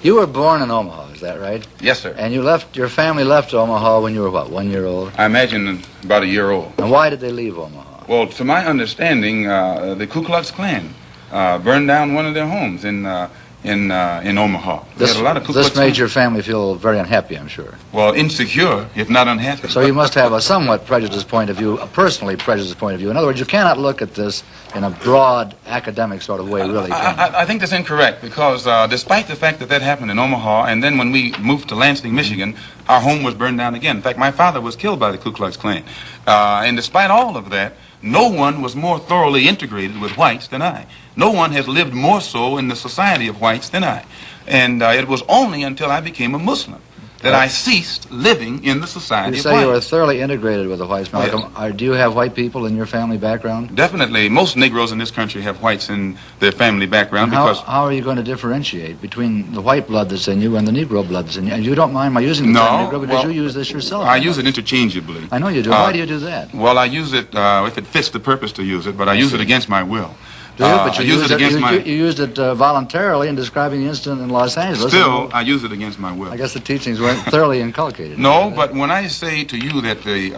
You were born in Omaha, is that right? Yes, sir. And your family left Omaha when you were, what, 1 year old? I imagine about a year old. And why did they leave Omaha? Well, to my understanding, the Ku Klux Klan burned down one of their homes in Omaha. This made your family feel very unhappy, I'm sure. Well, insecure, if not unhappy. So you must have a somewhat prejudiced point of view, a personally prejudiced point of view. In other words, you cannot look at this in a broad academic sort of way, really. I think that's incorrect because despite the fact that that happened in Omaha, and then when we moved to Lansing, Michigan, our home was burned down again. In fact, my father was killed by the Ku Klux Klan. And despite all of that, no one was more thoroughly integrated with whites than I. No one has lived more so in the society of whites than I. And it was only until I became a Muslim that I ceased living in the society of whites. You say you were thoroughly integrated with the whites, Malcolm. Yes. Do you have white people in your family background? Definitely. Most Negroes in this country have whites in their family background. And how are you going to differentiate between the white blood that's in you and the Negro blood that's in you? And you don't mind my using the term Negro because you use this yourself. I use it interchangeably. I know you do. Why do you do that? Well, I use it if it fits the purpose to use it, but I use it against my will. Do you? But you used it voluntarily in describing the incident in Los Angeles. Still, I use it against my will. I guess the teachings weren't thoroughly inculcated. No, but when I say to you that the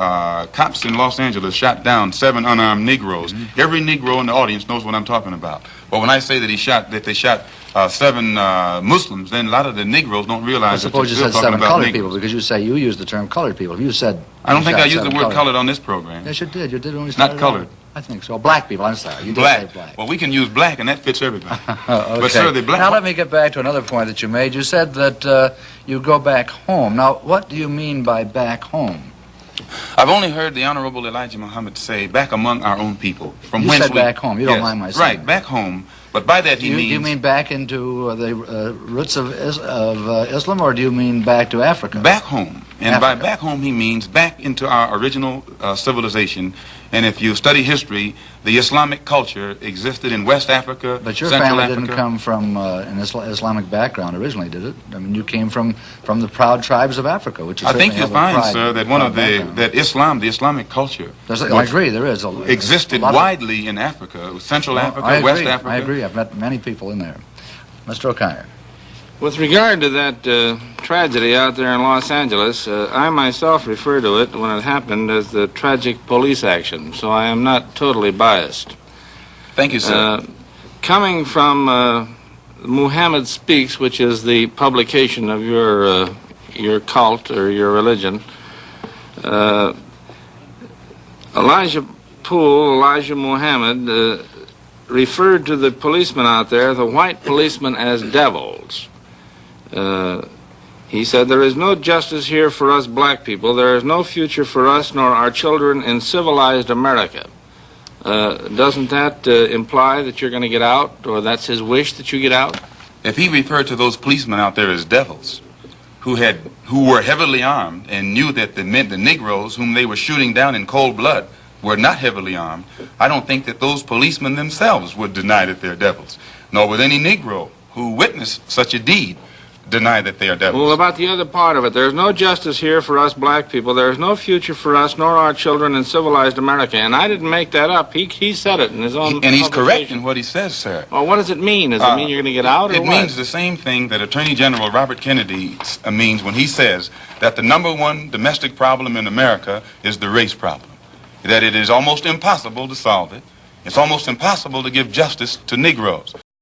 cops in Los Angeles shot down 7 unarmed Negroes, every Negro in the audience knows what I'm talking about. But when I say that they shot 7 Muslims, then a lot of the Negroes don't realize that suppose you said 7 colored people because you say you used the term colored people. If you said I don't think I used the word colored on this program. Yes, you did. You did when we started. Not colored. I think so. Black people. I'm sorry. You did black. say black. Well, we can use black, and that fits everybody. Okay. But sir, the black. Now let me get back to another point that you made. You said that you go back home. Now, what do you mean by back home? I've only heard the Honorable Elijah Muhammad say, "Back among our own people." From you whence said back home. You don't mind my saying. Right, back home. But by that he means. Do you mean back into the roots of Islam, or do you mean back to Africa? Back home. And Africa. by back home he means back into our original civilization. And if you study history, the Islamic culture existed in West Africa, but your Central family Africa. didn't come from an Islamic background originally, did it? I mean, you came from the proud tribes of Africa, which is I think you'll find, sir, that one of the the Islamic culture. I agree, there is existed widely in Africa, Central Africa, West Africa. I agree. I've met many people in there. Mr. O'Connor. With regard to that tragedy out there in Los Angeles, I myself refer to it when it happened as the tragic police action, so I am not totally biased. Thank you, sir. Coming from Muhammad Speaks, which is the publication of your cult or your religion, Elijah Muhammad, referred to the policemen out there, the white policemen, as devils. He said, "There is no justice here for us black people. There is no future for us nor our children in civilized America." Doesn't that imply that you're going to get out, or that's his wish that you get out? If he referred to those policemen out there as devils, who were heavily armed and knew that the Negroes whom they were shooting down in cold blood were not heavily armed, I don't think that those policemen themselves would deny that they're devils. Nor would any Negro who witnessed such a deed deny that they are devils. Well, about the other part of it, there's no justice here for us black people. There's no future for us nor our children in civilized America. And I didn't make that up. He said it in his own And he's correct in what he says, sir. Well, what does it mean? Does it mean you're going to get out, or It what? means the same thing that Attorney General Robert Kennedy means when he says that the #1 domestic problem in America is the race problem. That it is almost impossible to solve it. It's almost impossible to give justice to Negroes.